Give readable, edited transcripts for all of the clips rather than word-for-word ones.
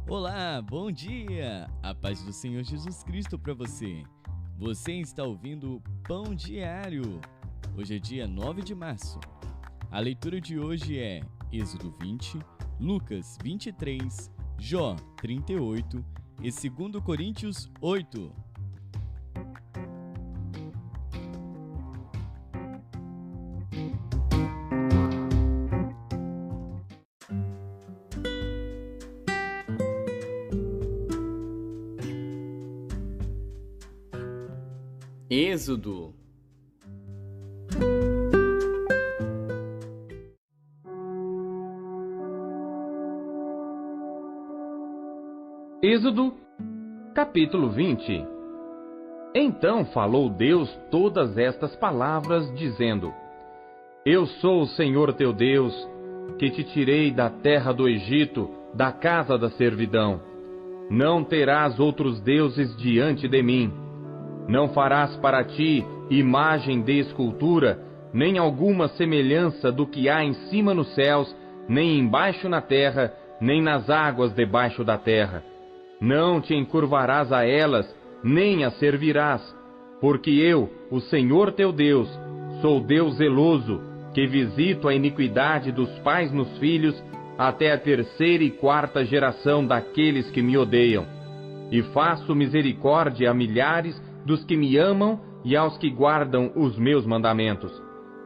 Olá, bom dia! A paz do Senhor Jesus Cristo para você. Você está ouvindo o Pão Diário. Hoje é dia 9 de março. A leitura de hoje é Êxodo 20, Lucas 23, Jó 38 e 2 Coríntios 8. Êxodo. Êxodo, capítulo 20. Então falou Deus todas estas palavras, dizendo: Eu sou o Senhor teu Deus, que te tirei da terra do Egito, da casa da servidão. Não terás outros deuses diante de mim. Não farás para ti imagem de escultura, nem alguma semelhança do que há em cima nos céus, nem embaixo na terra, nem nas águas debaixo da terra. Não te encurvarás a elas, nem as servirás, porque eu, o Senhor teu Deus, sou Deus zeloso, que visito a iniquidade dos pais nos filhos, até a 3ª e 4ª geração daqueles que me odeiam. E faço misericórdia a milhares dos que me amam e aos que guardam os meus mandamentos.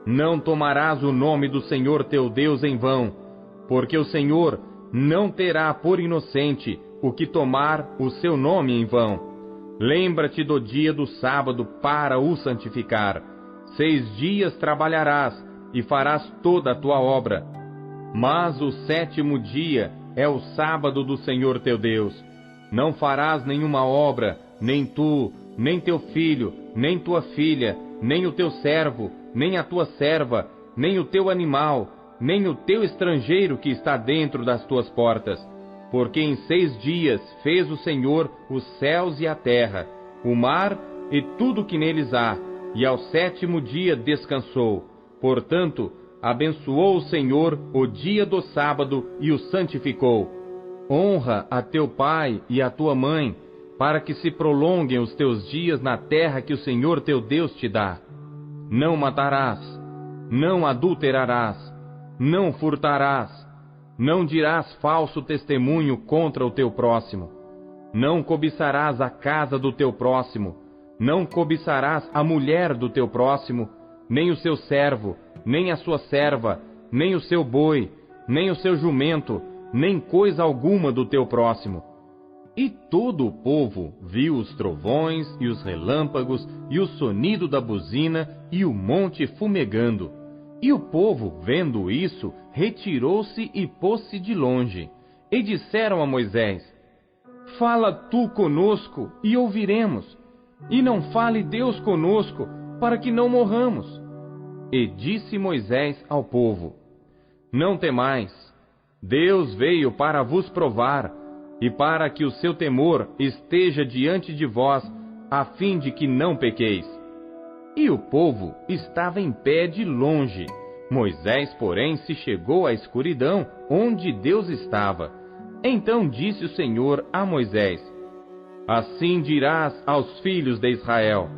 Não tomarás o nome do Senhor teu Deus em vão, porque o Senhor não terá por inocente o que tomar o seu nome em vão. Lembra-te do dia do sábado para o santificar. 6 dias trabalharás e farás toda a tua obra. Mas o 7º dia é o sábado do Senhor teu Deus. Não farás nenhuma obra, nem tu, nem teu filho, nem tua filha, nem o teu servo, nem a tua serva, nem o teu animal, nem o teu estrangeiro que está dentro das tuas portas. Porque em 6 dias fez o Senhor os céus e a terra, o mar e tudo que neles há, e ao 7º dia descansou. Portanto, abençoou o Senhor o dia do sábado e o santificou. Honra a teu pai e a tua mãe, para que se prolonguem os teus dias na terra que o Senhor teu Deus te dá. Não matarás, não adulterarás, não furtarás, não dirás falso testemunho contra o teu próximo. Não cobiçarás a casa do teu próximo, não cobiçarás a mulher do teu próximo, nem o seu servo, nem a sua serva, nem o seu boi, nem o seu jumento, nem coisa alguma do teu próximo. E todo o povo viu os trovões e os relâmpagos e o sonido da buzina e o monte fumegando. E o povo, vendo isso, retirou-se e pôs-se de longe. E disseram a Moisés: Fala tu conosco e ouviremos, e não fale Deus conosco, para que não morramos. E disse Moisés ao povo: Não temais, Deus veio para vos provar, e para que o seu temor esteja diante de vós, a fim de que não pequeis. E o povo estava em pé de longe. Moisés, porém, se chegou à escuridão, onde Deus estava. Então disse o Senhor a Moisés: Assim dirás aos filhos de Israel: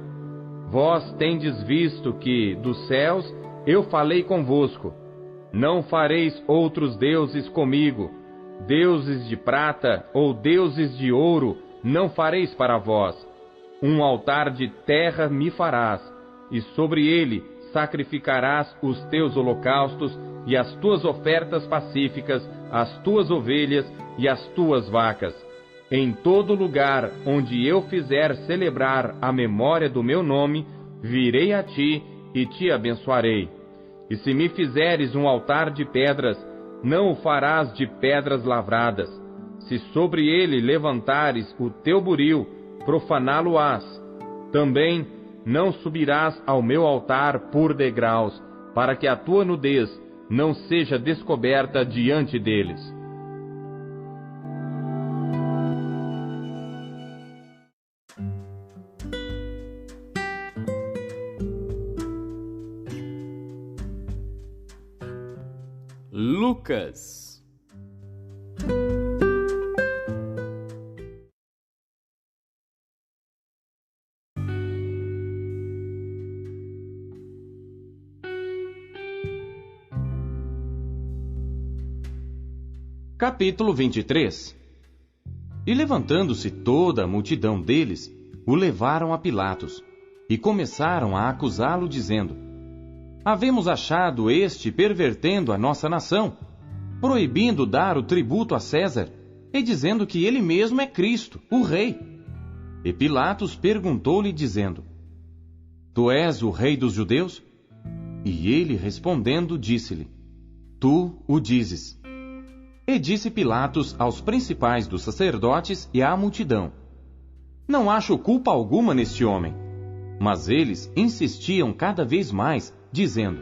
Vós tendes visto que, dos céus, eu falei convosco. Não fareis outros deuses comigo. Deuses de prata ou deuses de ouro não fareis para vós. Um altar de terra me farás, e sobre ele sacrificarás os teus holocaustos e as tuas ofertas pacíficas, as tuas ovelhas e as tuas vacas. Em todo lugar onde eu fizer celebrar a memória do meu nome, virei a ti e te abençoarei. E se me fizeres um altar de pedras, não o farás de pedras lavradas. Se sobre ele levantares o teu buril, profaná-lo-ás. Também não subirás ao meu altar por degraus, para que a tua nudez não seja descoberta diante deles. Lucas. Capítulo 23. E levantando-se toda a multidão deles, o levaram a Pilatos, e começaram a acusá-lo, dizendo: Havemos achado este pervertendo a nossa nação, proibindo dar o tributo a César, e dizendo que ele mesmo é Cristo, o Rei. E Pilatos perguntou-lhe, dizendo: Tu és o Rei dos judeus? E ele, respondendo, disse-lhe: Tu o dizes. E disse Pilatos aos principais dos sacerdotes e à multidão: Não acho culpa alguma neste homem. Mas eles insistiam cada vez mais, dizendo: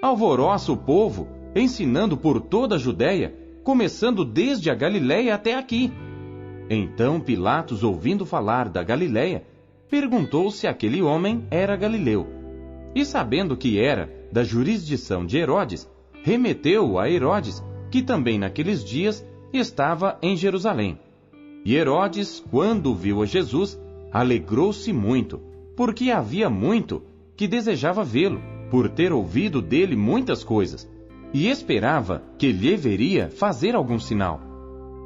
Alvoroça o povo, ensinando por toda a Judéia, começando desde a Galiléia até aqui. Então Pilatos, ouvindo falar da Galiléia, perguntou se aquele homem era galileu. E sabendo que era da jurisdição de Herodes, remeteu-o a Herodes, que também naqueles dias estava em Jerusalém. E Herodes, quando viu a Jesus, alegrou-se muito, porque havia muito que desejava vê-lo, por ter ouvido dele muitas coisas, e esperava que lhe veria fazer algum sinal.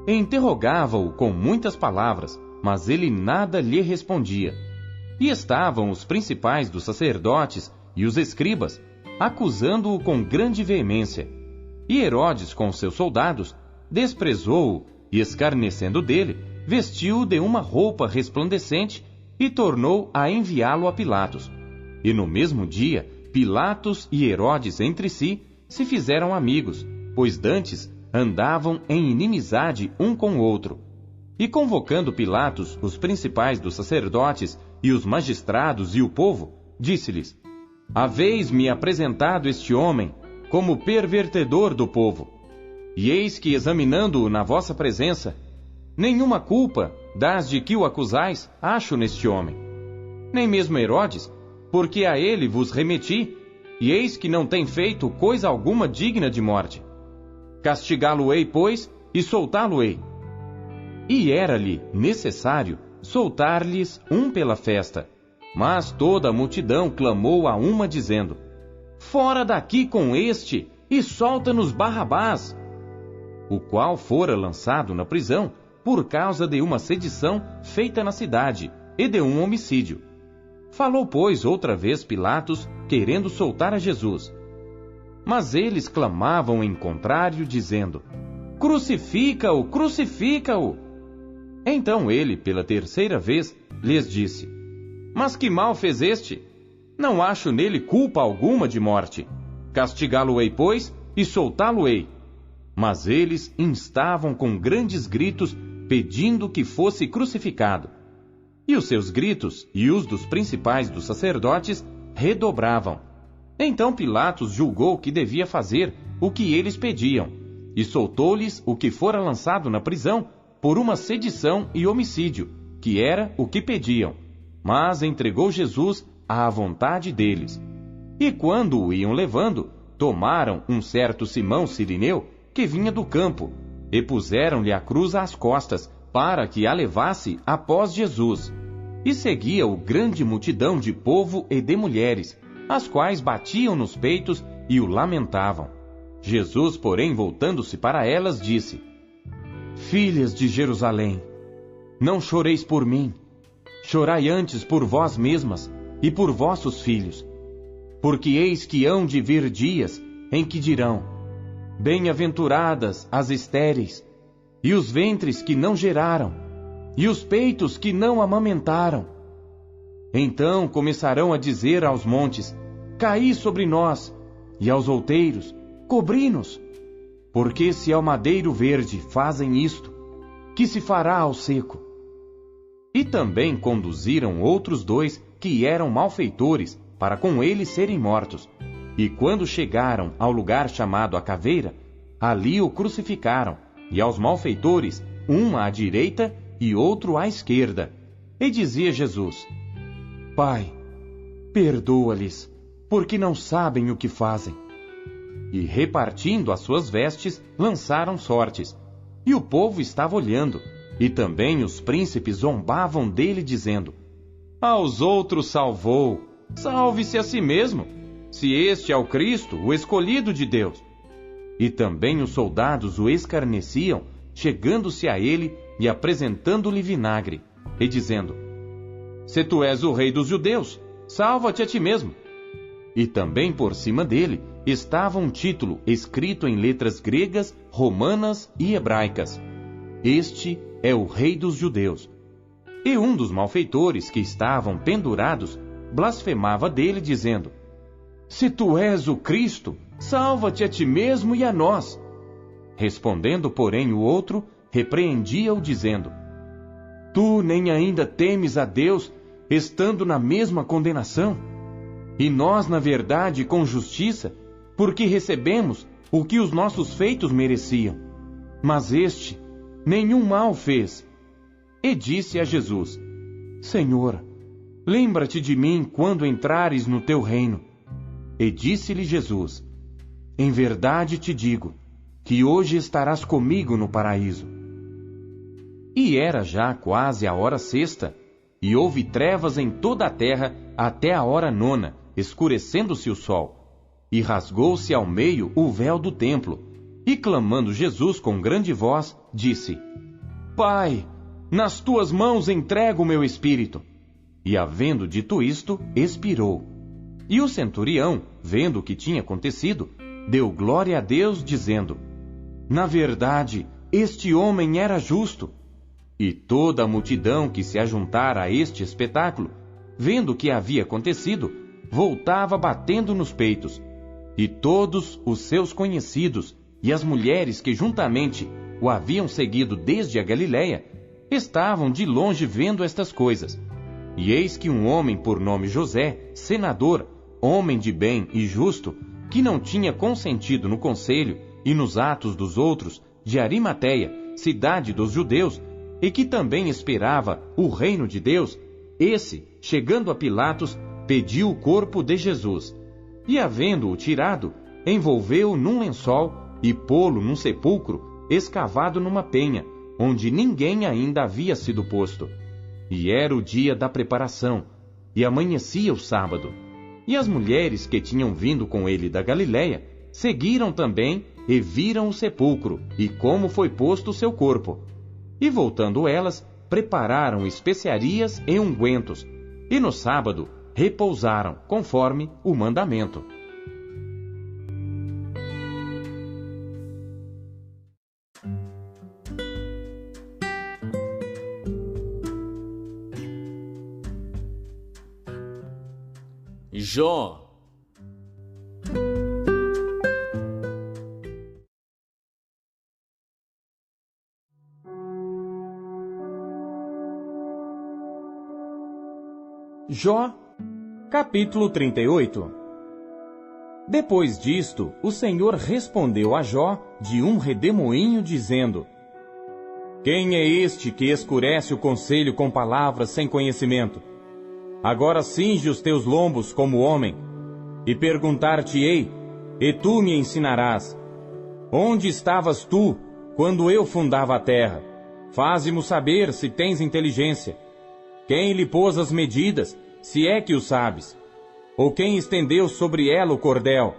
E interrogava-o com muitas palavras, mas ele nada lhe respondia. E estavam os principais dos sacerdotes e os escribas, acusando-o com grande veemência. E Herodes, com seus soldados, desprezou-o e, escarnecendo dele, vestiu-o de uma roupa resplandecente e tornou a enviá-lo a Pilatos. E no mesmo dia, Pilatos e Herodes entre si se fizeram amigos, pois dantes andavam em inimizade um com o outro. E convocando Pilatos os principais dos sacerdotes e os magistrados e o povo, disse-lhes: Haveis-me apresentado este homem como pervertedor do povo. E eis que, examinando-o na vossa presença, nenhuma culpa das de que o acusais acho neste homem. Nem mesmo Herodes, porque a ele vos remeti, e eis que não tem feito coisa alguma digna de morte. Castigá-lo-ei, pois, e soltá-lo-ei. E era-lhe necessário soltar-lhes um pela festa. Mas toda a multidão clamou a uma, dizendo: Fora daqui com este, e solta-nos Barrabás! O qual fora lançado na prisão por causa de uma sedição feita na cidade e de um homicídio. Falou, pois, outra vez Pilatos, querendo soltar a Jesus. Mas eles clamavam em contrário, dizendo: Crucifica-o, crucifica-o! Então ele, pela terceira vez, lhes disse: Mas que mal fez este? Não acho nele culpa alguma de morte. Castigá-lo-ei, pois, e soltá-lo-ei. Mas eles instavam com grandes gritos, pedindo que fosse crucificado. E os seus gritos e os dos principais dos sacerdotes redobravam. Então Pilatos julgou que devia fazer o que eles pediam, e soltou-lhes o que fora lançado na prisão por uma sedição e homicídio, que era o que pediam, mas entregou Jesus à vontade deles. E quando o iam levando, tomaram um certo Simão Cirineu, que vinha do campo, e puseram-lhe a cruz às costas, para que a levasse após Jesus. E seguia-o grande multidão de povo e de mulheres, as quais batiam nos peitos e o lamentavam. Jesus, porém, voltando-se para elas, disse: Filhas de Jerusalém, não choreis por mim, chorai antes por vós mesmas e por vossos filhos. Porque eis que hão de vir dias em que dirão: Bem-aventuradas as estéreis, e os ventres que não geraram, e os peitos que não amamentaram. Então começarão a dizer aos montes: Caí sobre nós, e aos outeiros: Cobri-nos. Porque se ao madeiro verde fazem isto, que se fará ao seco? E também conduziram outros dois que eram malfeitores, para com eles serem mortos. E quando chegaram ao lugar chamado a Caveira, ali o crucificaram, e aos malfeitores, um à direita e outro à esquerda. E dizia Jesus: Pai, perdoa-lhes, porque não sabem o que fazem. E repartindo as suas vestes, lançaram sortes. E o povo estava olhando, e também os príncipes zombavam dele, dizendo: Aos outros salvou, salve-se a si mesmo, se este é o Cristo, o escolhido de Deus. E também os soldados o escarneciam, chegando-se a ele e apresentando-lhe vinagre, e dizendo: Se tu és o rei dos judeus, salva-te a ti mesmo. E também por cima dele estava um título escrito em letras gregas, romanas e hebraicas: Este é o rei dos judeus. E um dos malfeitores que estavam pendurados blasfemava dele, dizendo: Se tu és o Cristo, salva-te a ti mesmo e a nós. Respondendo, porém, o outro, repreendia-o, dizendo: Tu nem ainda temes a Deus, estando na mesma condenação? E nós, na verdade, com justiça, porque recebemos o que os nossos feitos mereciam. Mas este nenhum mal fez. E disse a Jesus: Senhor, lembra-te de mim quando entrares no teu reino. E disse-lhe Jesus: Em verdade te digo, que hoje estarás comigo no paraíso. E era já quase a hora sexta, e houve trevas em toda a terra até a hora nona, escurecendo-se o sol. E rasgou-se ao meio o véu do templo. E clamando Jesus com grande voz, disse: Pai, nas tuas mãos entrego o meu espírito. E havendo dito isto, expirou. E o centurião, vendo o que tinha acontecido, deu glória a Deus, dizendo: Na verdade, este homem era justo. E toda a multidão que se ajuntara a este espetáculo, vendo o que havia acontecido, voltava batendo nos peitos. E todos os seus conhecidos e as mulheres que juntamente o haviam seguido desde a Galiléia, estavam de longe vendo estas coisas. E eis que um homem por nome José, senador, homem de bem e justo, que não tinha consentido no conselho e nos atos dos outros, de Arimateia, cidade dos judeus, e que também esperava o reino de Deus, esse, chegando a Pilatos, pediu o corpo de Jesus. E havendo-o tirado, envolveu-o num lençol e pô-lo num sepulcro escavado numa penha, onde ninguém ainda havia sido posto. E era o dia da preparação, e amanhecia o sábado. E as mulheres que tinham vindo com ele da Galiléia seguiram também e viram o sepulcro e como foi posto o seu corpo. E voltando elas, prepararam especiarias e ungüentos, e no sábado repousaram, conforme o mandamento. Jó. Jó, capítulo 38. Depois disto, o Senhor respondeu a Jó de um redemoinho, dizendo: Quem é este que escurece o conselho com palavras sem conhecimento? Agora cinge os teus lombos como homem, e perguntar-te-ei, e tu me ensinarás. Onde estavas tu, quando eu fundava a terra? Faze-mo saber se tens inteligência. Quem lhe pôs as medidas, se é que o sabes? Ou quem estendeu sobre ela o cordel?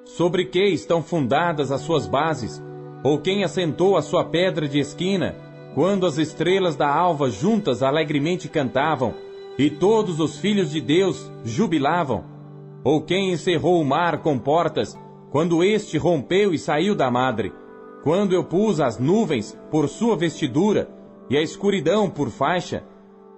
Sobre que estão fundadas as suas bases? Ou quem assentou a sua pedra de esquina, quando as estrelas da alva juntas alegremente cantavam, e todos os filhos de Deus jubilavam? Ou quem encerrou o mar com portas, quando este rompeu e saiu da madre? Quando eu pus as nuvens por sua vestidura, e a escuridão por faixa?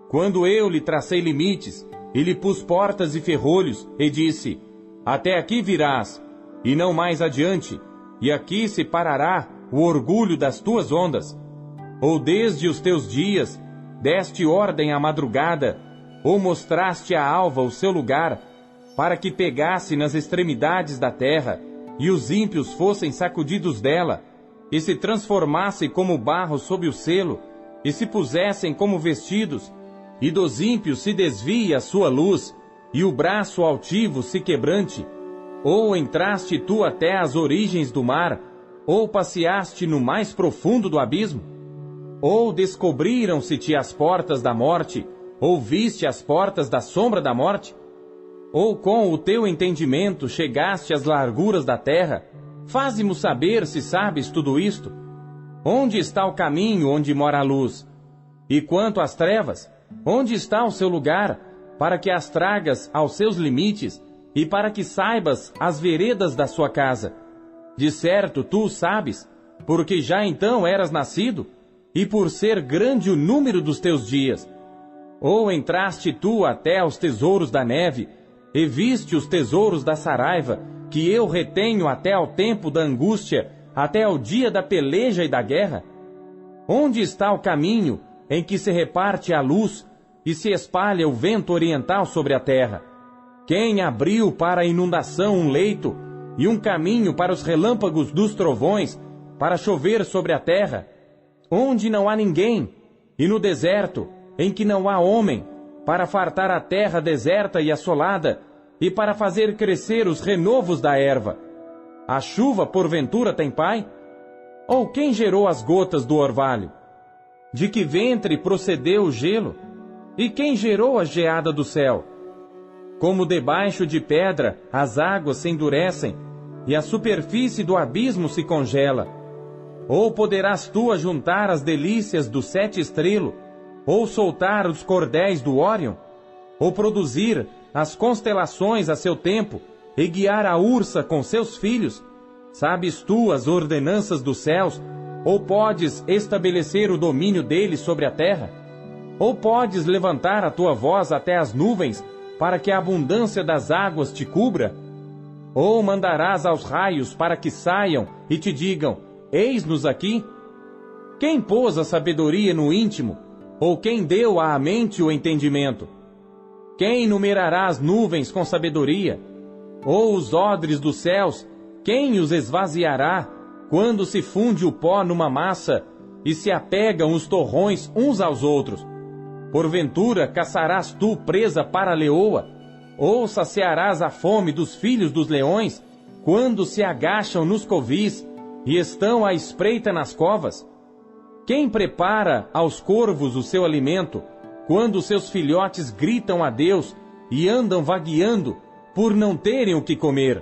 Quando eu lhe tracei limites, e lhe pus portas e ferrolhos, e disse: Até aqui virás, e não mais adiante, e aqui se parará o orgulho das tuas ondas? Ou desde os teus dias, deste ordem à madrugada, ou mostraste à alva o seu lugar, para que pegasse nas extremidades da terra, e os ímpios fossem sacudidos dela, e se transformassem como barro sob o selo, e se pusessem como vestidos, e dos ímpios se desvie a sua luz, e o braço altivo se quebrante? Ou entraste tu até as origens do mar, ou passeaste no mais profundo do abismo? Ou descobriram-se-te as portas da morte, ou viste as portas da sombra da morte? Ou com o teu entendimento chegaste às larguras da terra, Faze-mo saber se sabes tudo isto. Onde está o caminho onde mora a luz? E quanto às trevas, onde está o seu lugar, para que as tragas aos seus limites, e para que saibas as veredas da sua casa? De certo, tu o sabes, porque já então eras nascido, e por ser grande o número dos teus dias. Ou entraste tu até aos tesouros da neve, e viste os tesouros da saraiva, que eu retenho até ao tempo da angústia, até ao dia da peleja e da guerra? Onde está o caminho em que se reparte a luz e se espalha o vento oriental sobre a terra? Quem abriu para a inundação um leito e um caminho para os relâmpagos dos trovões, para chover sobre a terra? Onde não há ninguém, e no deserto, em que não há homem, para fartar a terra deserta e assolada, e para fazer crescer os renovos da erva? A chuva, porventura, tem pai? Ou quem gerou as gotas do orvalho? De que ventre procedeu o gelo? E quem gerou a geada do céu? Como debaixo de pedra as águas se endurecem, e a superfície do abismo se congela. Ou poderás tu ajuntar as delícias do sete estrelo, ou soltar os cordéis do Órion? Ou produzir as constelações a seu tempo, e guiar a ursa com seus filhos? Sabes tu as ordenanças dos céus, ou podes estabelecer o domínio deles sobre a terra? Ou podes levantar a tua voz até as nuvens, para que a abundância das águas te cubra? Ou mandarás aos raios para que saiam e te digam, eis-nos aqui? Quem pôs a sabedoria no íntimo? Ou quem deu à mente o entendimento? Quem numerará as nuvens com sabedoria? Ou os odres dos céus, quem os esvaziará, quando se funde o pó numa massa, e se apegam os torrões uns aos outros? Porventura caçarás tu presa para a leoa? Ou saciarás a fome dos filhos dos leões, quando se agacham nos covis, e estão à espreita nas covas? Quem prepara aos corvos o seu alimento, quando seus filhotes gritam a Deus e andam vagueando por não terem o que comer?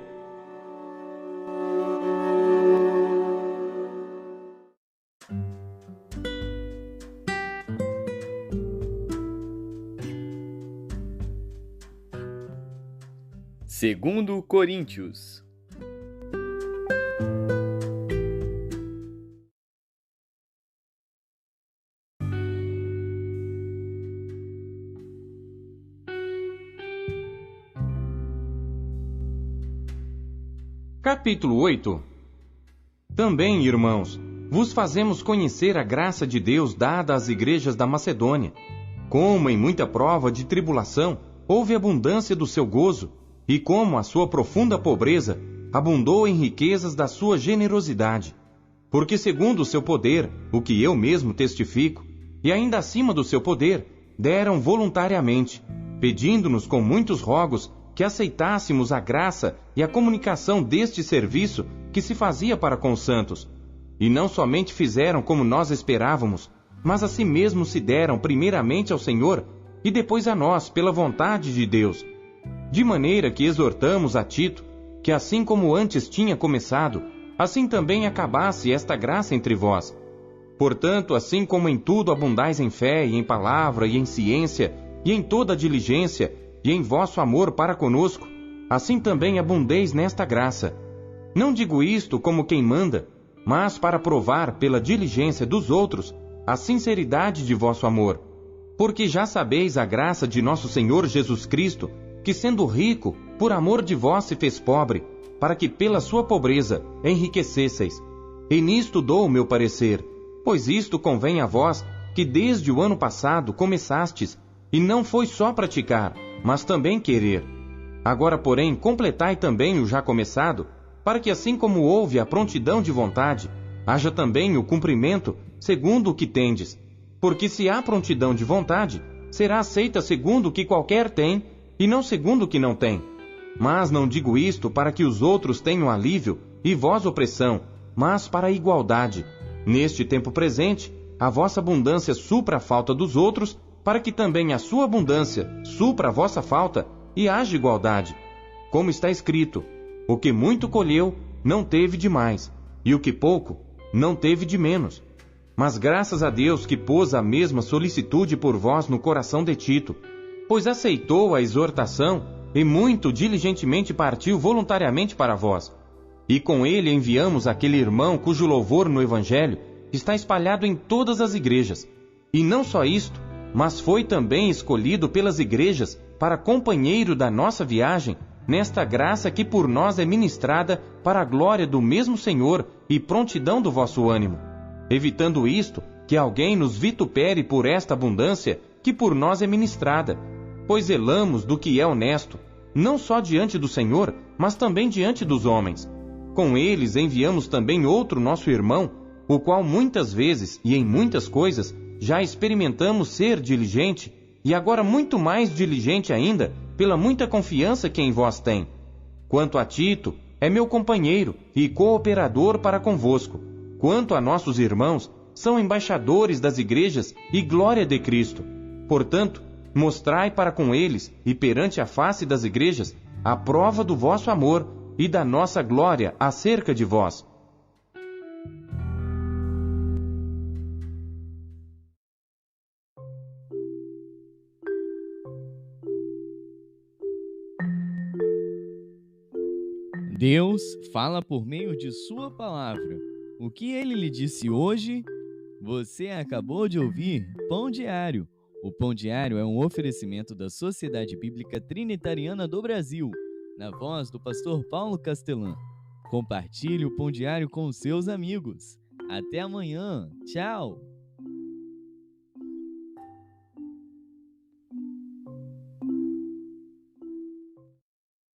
Segundo Coríntios. Capítulo 8. Também, irmãos, vos fazemos conhecer a graça de Deus dada às igrejas da Macedônia, como em muita prova de tribulação houve abundância do seu gozo, e como a sua profunda pobreza abundou em riquezas da sua generosidade. Porque segundo o seu poder, o que eu mesmo testifico, e ainda acima do seu poder, deram voluntariamente, pedindo-nos com muitos rogos que aceitássemos a graça e a comunicação deste serviço que se fazia para com os santos. E não somente fizeram como nós esperávamos, mas a si mesmos se deram primeiramente ao Senhor e depois a nós pela vontade de Deus. De maneira que exortamos a Tito, que assim como antes tinha começado, assim também acabasse esta graça entre vós. Portanto, assim como em tudo abundais em fé e em palavra e em ciência e em toda diligência, e em vosso amor para conosco, assim também abundeis nesta graça. Não digo isto como quem manda, mas para provar pela diligência dos outros a sinceridade de vosso amor. Porque já sabeis a graça de nosso Senhor Jesus Cristo, que sendo rico, por amor de vós se fez pobre, para que pela sua pobreza enriquecesseis. E nisto dou o meu parecer, pois isto convém a vós, que desde o ano passado começastes, e não foi só praticar, mas também querer. Agora, porém, completai também o já começado, para que assim como houve a prontidão de vontade, haja também o cumprimento segundo o que tendes. Porque se há prontidão de vontade, será aceita segundo o que qualquer tem, e não segundo o que não tem. Mas não digo isto para que os outros tenham alívio, e vós opressão, mas para a igualdade. Neste tempo presente, a vossa abundância supra a falta dos outros, para que também a sua abundância supra a vossa falta, e haja igualdade. Como está escrito, o que muito colheu, não teve de mais, e o que pouco, não teve de menos. Mas graças a Deus que pôs a mesma solicitude por vós no coração de Tito, pois aceitou a exortação e muito diligentemente partiu voluntariamente para vós. E com ele enviamos aquele irmão cujo louvor no Evangelho está espalhado em todas as igrejas. E não só isto, mas foi também escolhido pelas igrejas para companheiro da nossa viagem, nesta graça que por nós é ministrada para a glória do mesmo Senhor e prontidão do vosso ânimo. Evitando isto, que alguém nos vitupere por esta abundância que por nós é ministrada, pois zelamos do que é honesto, não só diante do Senhor, mas também diante dos homens. Com eles enviamos também outro nosso irmão, o qual muitas vezes e em muitas coisas já experimentamos ser diligente, e agora muito mais diligente ainda, pela muita confiança que em vós tem. Quanto a Tito, é meu companheiro e cooperador para convosco. Quanto a nossos irmãos, são embaixadores das igrejas e glória de Cristo. Portanto, mostrai para com eles e perante a face das igrejas a prova do vosso amor e da nossa glória acerca de vós. Deus fala por meio de sua palavra. O que ele lhe disse hoje? Você acabou de ouvir Pão Diário. O Pão Diário é um oferecimento da Sociedade Bíblica Trinitariana do Brasil, na voz do pastor Paulo Castelã. Compartilhe o Pão Diário com os seus amigos. Até amanhã. Tchau!